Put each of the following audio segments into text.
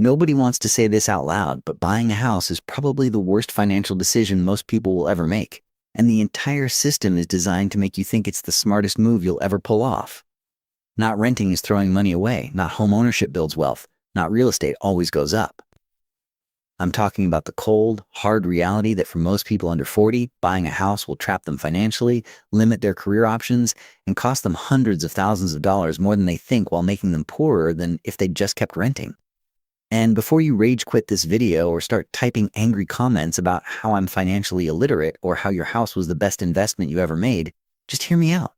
Nobody wants to say this out loud, but buying a house is probably the worst financial decision most people will ever make. And the entire system is designed to make you think it's the smartest move you'll ever pull off. Not renting is throwing money away, not home ownership builds wealth, not real estate always goes up. I'm talking about the cold, hard reality that for most people under 40, buying a house will trap them financially, limit their career options, and cost them hundreds of thousands of dollars more than they think while making them poorer than if they just kept renting. And before you rage quit this video or start typing angry comments about how I'm financially illiterate or how your house was the best investment you ever made, just hear me out.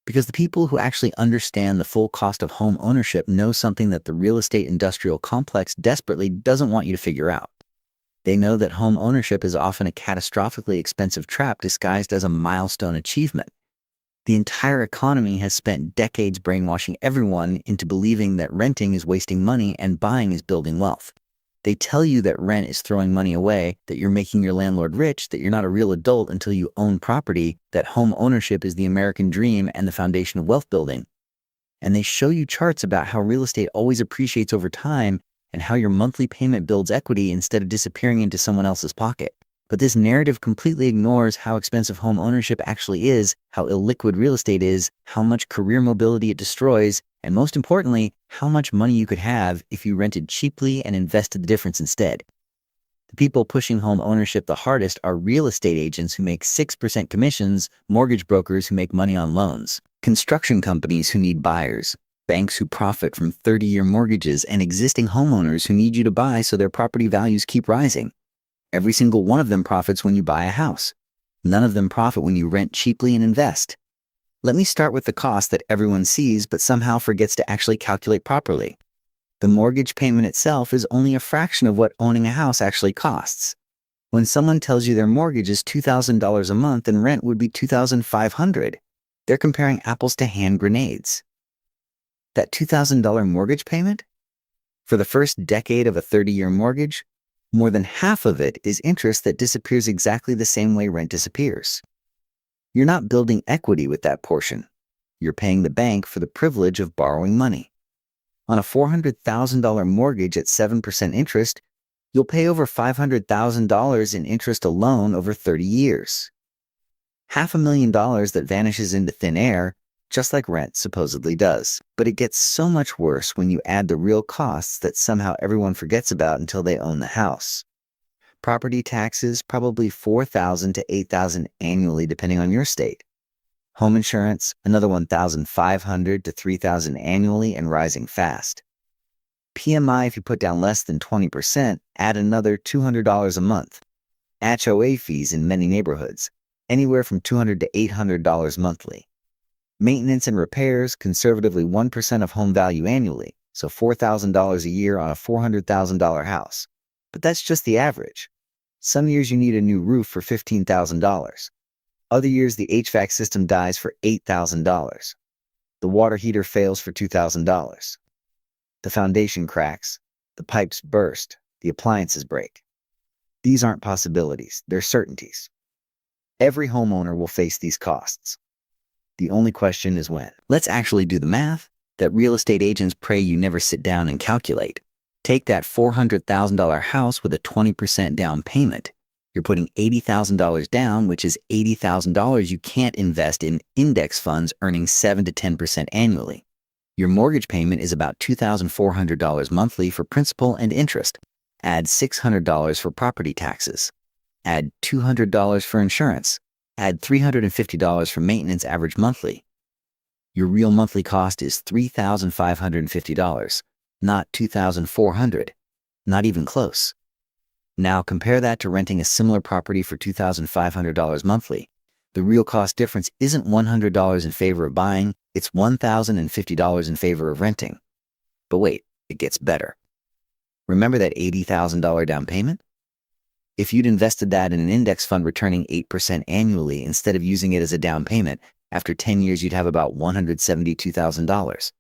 Because the people who actually understand the full cost of home ownership know something that the real estate industrial complex desperately doesn't want you to figure out. They know that home ownership is often a catastrophically expensive trap disguised as a milestone achievement. The entire economy has spent decades brainwashing everyone into believing that renting is wasting money and buying is building wealth. They tell you that rent is throwing money away, that you're making your landlord rich, that you're not a real adult until you own property, that home ownership is the American dream and the foundation of wealth building. And they show you charts about how real estate always appreciates over time and how your monthly payment builds equity instead of disappearing into someone else's pocket. But this narrative completely ignores how expensive home ownership actually is, how illiquid real estate is, how much career mobility it destroys, and most importantly, how much money you could have if you rented cheaply and invested the difference instead. The people pushing home ownership the hardest are real estate agents who make 6% commissions, mortgage brokers who make money on loans, construction companies who need buyers, banks who profit from 30-year mortgages, and existing homeowners who need you to buy so their property values keep rising. Every single one of them profits when you buy a house. None of them profit when you rent cheaply and invest. Let me start with the cost that everyone sees but somehow forgets to actually calculate properly. The mortgage payment itself is only a fraction of what owning a house actually costs. When someone tells you their mortgage is $2,000 a month and rent would be $2,500, they're comparing apples to hand grenades. That $2,000 mortgage payment? For the first decade of a 30-year mortgage, more than half of it is interest that disappears exactly the same way rent disappears. You're not building equity with that portion. You're paying the bank for the privilege of borrowing money. On a $400,000 mortgage at 7% interest, you'll pay over $500,000 in interest alone over 30 years. $500,000 that vanishes into thin air, just like rent supposedly does. But it gets so much worse when you add the real costs that somehow everyone forgets about until they own the house. Property taxes, probably $4,000 to $8,000 annually depending on your state. Home insurance, another $1,500 to $3,000 annually and rising fast. PMI, if you put down less than 20%, add another $200 a month. HOA fees in many neighborhoods, anywhere from $200 to $800 monthly. Maintenance and repairs, conservatively 1% of home value annually, so $4,000 a year on a $400,000 house. But that's just the average. Some years you need a new roof for $15,000. Other years the HVAC system dies for $8,000. The water heater fails for $2,000. The foundation cracks, the pipes burst, the appliances break. These aren't possibilities, they're certainties. Every homeowner will face these costs. The only question is when. Let's actually do the math that real estate agents pray you never sit down and calculate. Take that $400,000 house with a 20% down payment. You're putting $80,000 down, which is $80,000 you can't invest in index funds earning 7 to 10% annually. Your mortgage payment is about $2,400 monthly for principal and interest. Add $600 for property taxes. Add $200 for insurance. Add $350 for maintenance average monthly. Your real monthly cost is $3,550, not $2,400. Not even close. Now compare that to renting a similar property for $2,500 monthly. The real cost difference isn't $100 in favor of buying, it's $1,050 in favor of renting. But wait, it gets better. Remember that $80,000 down payment? If you'd invested that in an index fund returning 8% annually instead of using it as a down payment, after 10 years you'd have about $172,000.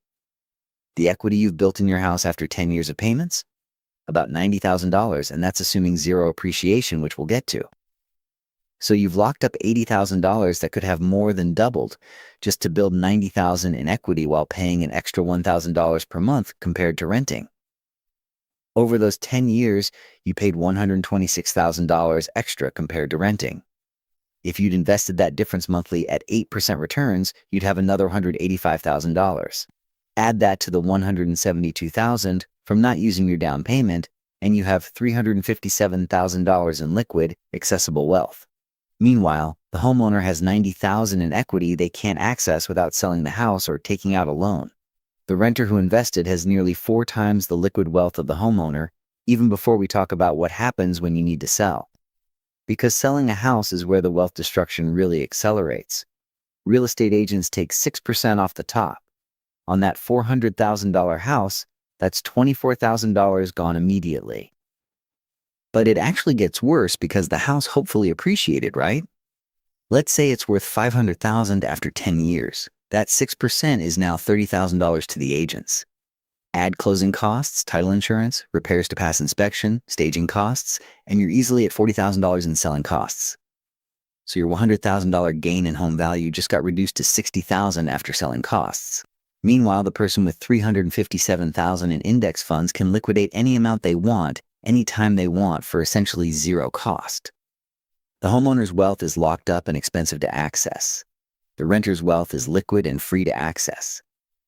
The equity you've built in your house after 10 years of payments? About $90,000, and that's assuming zero appreciation, which we'll get to. So you've locked up $80,000 that could have more than doubled just to build $90,000 in equity while paying an extra $1,000 per month compared to renting. Over those 10 years, you paid $126,000 extra compared to renting. If you'd invested that difference monthly at 8% returns, you'd have another $185,000. Add that to the $172,000 from not using your down payment, and you have $357,000 in liquid, accessible wealth. Meanwhile, the homeowner has $90,000 in equity they can't access without selling the house or taking out a loan. The renter who invested has nearly 4 times the liquid wealth of the homeowner, even before we talk about what happens when you need to sell. Because selling a house is where the wealth destruction really accelerates. Real estate agents take 6% off the top. On that $400,000 house, that's $24,000 gone immediately. But it actually gets worse because the house hopefully appreciated, right? Let's say it's worth $500,000 after 10 years. That 6% is now $30,000 to the agents. Add closing costs, title insurance, repairs to pass inspection, staging costs, and you're easily at $40,000 in selling costs. So your $100,000 gain in home value just got reduced to $60,000 after selling costs. Meanwhile, the person with $357,000 in index funds can liquidate any amount they want, anytime they want, for essentially zero cost. The homeowner's wealth is locked up and expensive to access. The renter's wealth is liquid and free to access.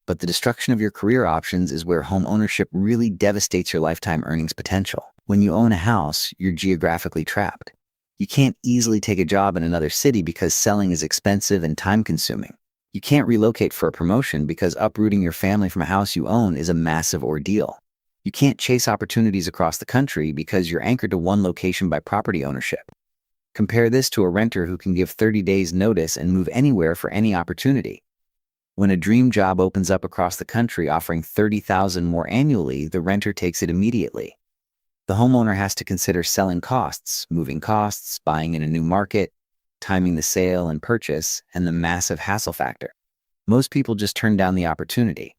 But the destruction of your career options is where home ownership really devastates your lifetime earnings potential. When you own a house, you're geographically trapped. You can't easily take a job in another city because selling is expensive and time-consuming. You can't relocate for a promotion because uprooting your family from a house you own is a massive ordeal. You can't chase opportunities across the country because you're anchored to one location by property ownership. Compare this to a renter who can give 30 days notice and move anywhere for any opportunity. When a dream job opens up across the country offering $30,000 more annually, the renter takes it immediately. The homeowner has to consider selling costs, moving costs, buying in a new market, timing the sale and purchase, and the massive hassle factor. Most people just turn down the opportunity.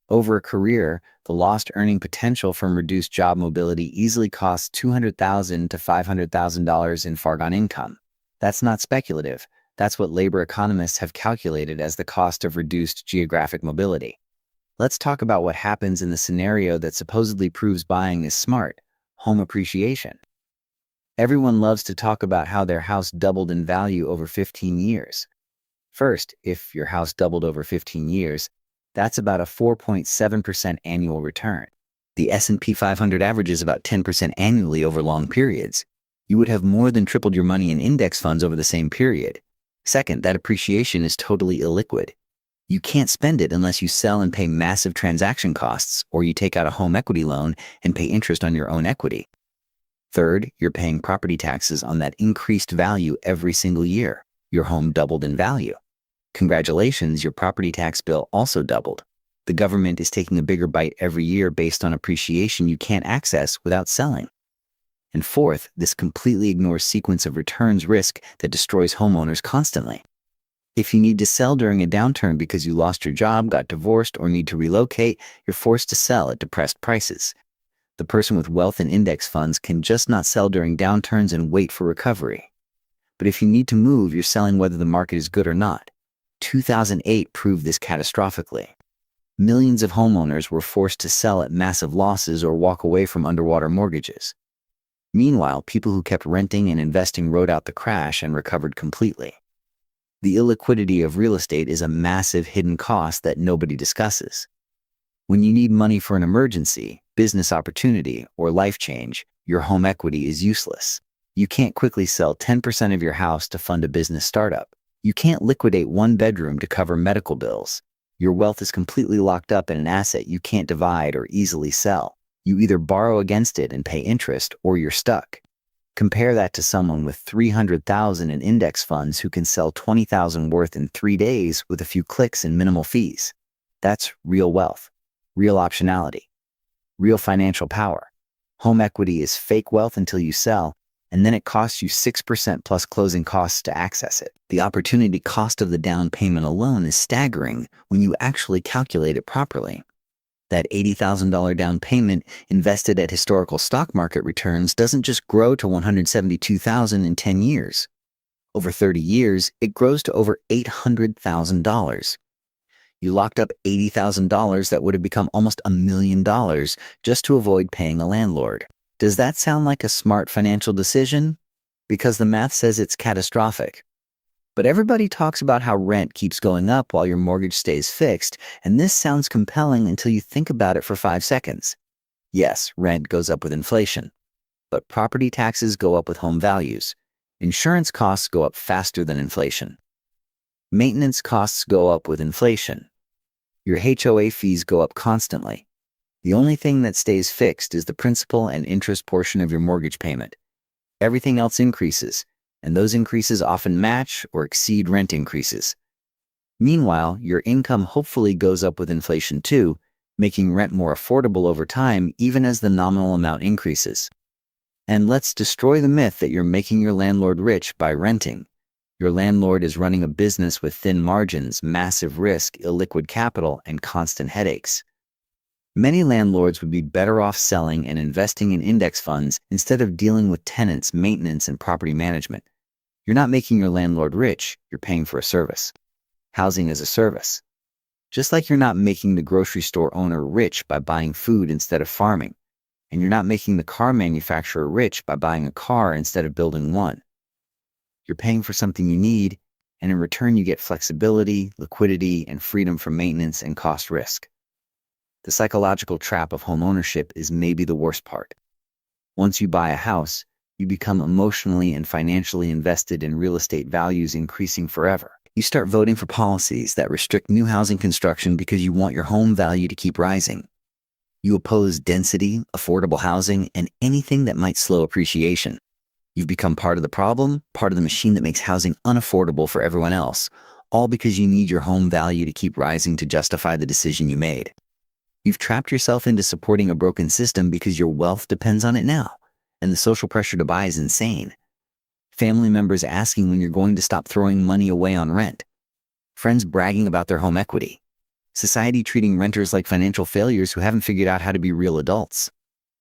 Over a career, the lost earning potential from reduced job mobility easily costs $200,000 to $500,000 in foregone income. That's not speculative. That's what labor economists have calculated as the cost of reduced geographic mobility. Let's talk about what happens in the scenario that supposedly proves buying is smart: home appreciation. Everyone loves to talk about how their house doubled in value over 15 years. First, if your house doubled over 15 years, that's about a 4.7% annual return. The S&P 500 averages about 10% annually over long periods. You would have more than tripled your money in index funds over the same period. Second, that appreciation is totally illiquid. You can't spend it unless you sell and pay massive transaction costs, or you take out a home equity loan and pay interest on your own equity. Third, you're paying property taxes on that increased value every single year. Your home doubled in value. Congratulations, your property tax bill also doubled. The government is taking a bigger bite every year based on appreciation you can't access without selling. And fourth, this completely ignores sequence of returns risk that destroys homeowners constantly. If you need to sell during a downturn because you lost your job, got divorced, or need to relocate, you're forced to sell at depressed prices. The person with wealth and index funds can just not sell during downturns and wait for recovery. But if you need to move, you're selling whether the market is good or not. 2008 proved this catastrophically. Millions of homeowners were forced to sell at massive losses or walk away from underwater mortgages. Meanwhile, people who kept renting and investing rode out the crash and recovered completely. The illiquidity of real estate is a massive hidden cost that nobody discusses. When you need money for an emergency, business opportunity, or life change, your home equity is useless. You can't quickly sell 10% of your house to fund a business startup. You can't liquidate one bedroom to cover medical bills. Your wealth is completely locked up in an asset you can't divide or easily sell. You either borrow against it and pay interest, or you're stuck. Compare that to someone with $300,000 in index funds who can sell $20,000 worth in 3 days with a few clicks and minimal fees. That's real wealth, real optionality, real financial power. Home equity is fake wealth until you sell, and then it costs you 6% plus closing costs to access it. The opportunity cost of the down payment alone is staggering when you actually calculate it properly. That $80,000 down payment invested at historical stock market returns doesn't just grow to $172,000 in 10 years. Over 30 years, it grows to over $800,000. You locked up $80,000 that would have become almost $1 million just to avoid paying a landlord. Does that sound like a smart financial decision? Because the math says it's catastrophic. But everybody talks about how rent keeps going up while your mortgage stays fixed, and this sounds compelling until you think about it for 5 seconds. Yes, rent goes up with inflation, but property taxes go up with home values. Insurance costs go up faster than inflation. Maintenance costs go up with inflation. Your HOA fees go up constantly. The only thing that stays fixed is the principal and interest portion of your mortgage payment. Everything else increases, and those increases often match or exceed rent increases. Meanwhile, your income hopefully goes up with inflation too, making rent more affordable over time even as the nominal amount increases. And let's destroy the myth that you're making your landlord rich by renting. Your landlord is running a business with thin margins, massive risk, illiquid capital, and constant headaches. Many landlords would be better off selling and investing in index funds instead of dealing with tenants, maintenance, and property management. You're not making your landlord rich, you're paying for a service. Housing is a service. Just like you're not making the grocery store owner rich by buying food instead of farming, and you're not making the car manufacturer rich by buying a car instead of building one. You're paying for something you need, and in return you get flexibility, liquidity, and freedom from maintenance and cost risk. The psychological trap of home ownership is maybe the worst part. Once you buy a house, you become emotionally and financially invested in real estate values increasing forever. You start voting for policies that restrict new housing construction because you want your home value to keep rising. You oppose density, affordable housing, and anything that might slow appreciation. You've become part of the problem, part of the machine that makes housing unaffordable for everyone else, all because you need your home value to keep rising to justify the decision you made. You've trapped yourself into supporting a broken system because your wealth depends on it now, and the social pressure to buy is insane. Family members asking when you're going to stop throwing money away on rent. Friends bragging about their home equity. Society treating renters like financial failures who haven't figured out how to be real adults.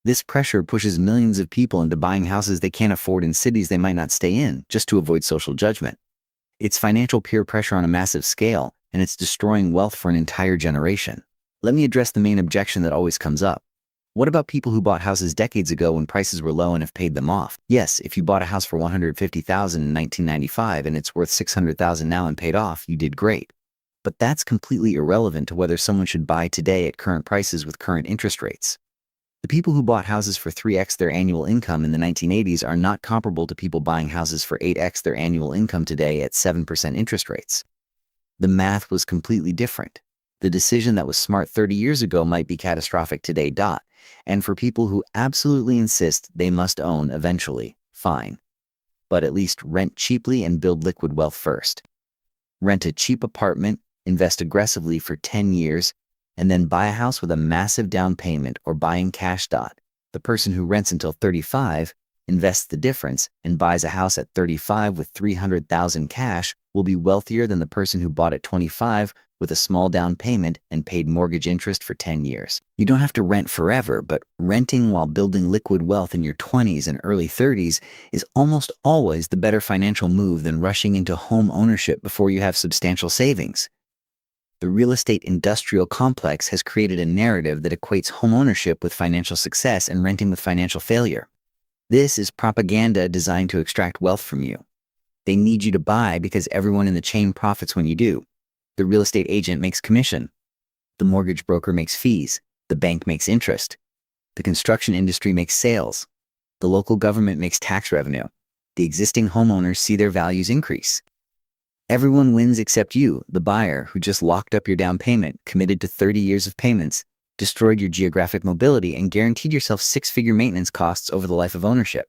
This pressure pushes millions of people into buying houses they can't afford in cities they might not stay in, just to avoid social judgment. It's financial peer pressure on a massive scale, and it's destroying wealth for an entire generation. Let me address the main objection that always comes up. What about people who bought houses decades ago when prices were low and have paid them off? Yes, if you bought a house for $150,000 in 1995 and it's worth $600,000 now and paid off, you did great. But that's completely irrelevant to whether someone should buy today at current prices with current interest rates. The people who bought houses for 3x their annual income in the 1980s are not comparable to people buying houses for 8x their annual income today at 7% interest rates. The math was completely different. The decision that was smart 30 years ago might be catastrophic today. And for people who absolutely insist they must own eventually, fine. But at least rent cheaply and build liquid wealth first. Rent a cheap apartment, invest aggressively for 10 years, and then buy a house with a massive down payment or buy in cash. The person who rents until 35, invests the difference, and buys a house at 35 with $300,000 cash will be wealthier than the person who bought at 25 with a small down payment and paid mortgage interest for 10 years. You don't have to rent forever, but renting while building liquid wealth in your 20s and early 30s is almost always the better financial move than rushing into home ownership before you have substantial savings. The real estate industrial complex has created a narrative that equates home ownership with financial success and renting with financial failure. This is propaganda designed to extract wealth from you. They need you to buy because everyone in the chain profits when you do. The real estate agent makes commission. The mortgage broker makes fees. The bank makes interest. The construction industry makes sales. The local government makes tax revenue. The existing homeowners see their values increase. Everyone wins except you, the buyer, who just locked up your down payment, committed to 30 years of payments, destroyed your geographic mobility, and guaranteed yourself 6-figure maintenance costs over the life of ownership.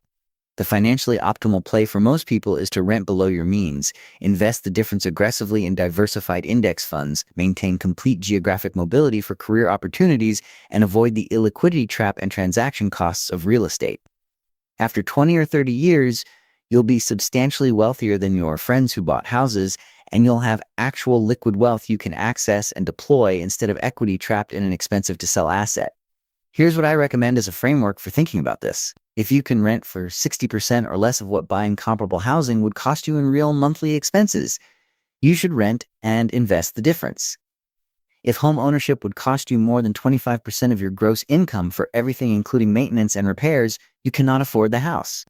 The financially optimal play for most people is to rent below your means, invest the difference aggressively in diversified index funds, maintain complete geographic mobility for career opportunities, and avoid the illiquidity trap and transaction costs of real estate. After 20 or 30 years, you'll be substantially wealthier than your friends who bought houses, and you'll have actual liquid wealth you can access and deploy instead of equity trapped in an expensive-to-sell asset. Here's what I recommend as a framework for thinking about this. If you can rent for 60% or less of what buying comparable housing would cost you in real monthly expenses, you should rent and invest the difference. If home ownership would cost you more than 25% of your gross income for everything including maintenance and repairs, you cannot afford the house.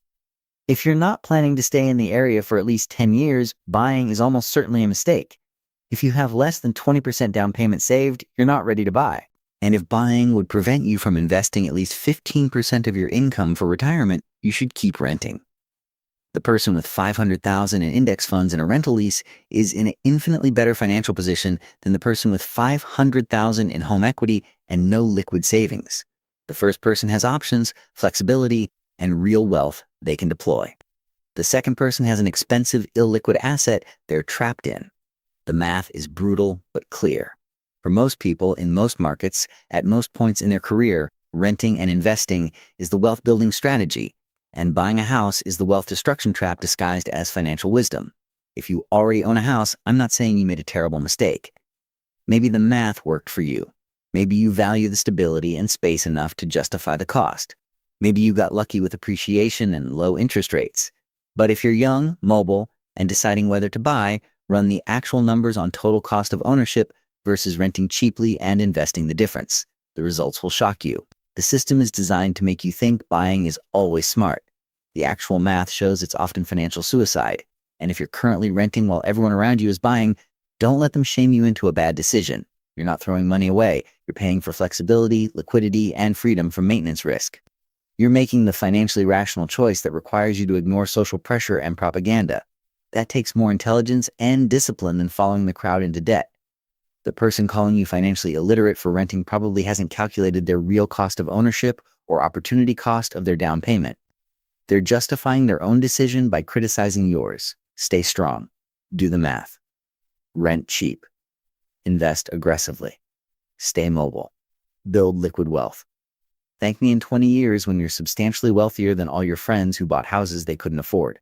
If you're not planning to stay in the area for at least 10 years, buying is almost certainly a mistake. If you have less than 20% down payment saved, you're not ready to buy. And if buying would prevent you from investing at least 15% of your income for retirement, you should keep renting. The person with $500,000 in index funds and a rental lease is in an infinitely better financial position than the person with $500,000 in home equity and no liquid savings. The first person has options, flexibility, and real wealth they can deploy. The second person has an expensive, illiquid asset they're trapped in. The math is brutal but clear. For most people in most markets, at most points in their career, renting and investing is the wealth building strategy, and buying a house is the wealth destruction trap disguised as financial wisdom. If you already own a house, I'm not saying you made a terrible mistake. Maybe the math worked for you. Maybe you value the stability and space enough to justify the cost. Maybe you got lucky with appreciation and low interest rates. But if you're young, mobile, and deciding whether to buy, run the actual numbers on total cost of ownership versus renting cheaply and investing the difference. The results will shock you. The system is designed to make you think buying is always smart. The actual math shows it's often financial suicide. And if you're currently renting while everyone around you is buying, don't let them shame you into a bad decision. You're not throwing money away. You're paying for flexibility, liquidity, and freedom from maintenance risk. You're making the financially rational choice that requires you to ignore social pressure and propaganda. That takes more intelligence and discipline than following the crowd into debt. The person calling you financially illiterate for renting probably hasn't calculated their real cost of ownership or opportunity cost of their down payment. They're justifying their own decision by criticizing yours. Stay strong. Do the math. Rent cheap. Invest aggressively. Stay mobile. Build liquid wealth. Thank me in 20 years when you're substantially wealthier than all your friends who bought houses they couldn't afford.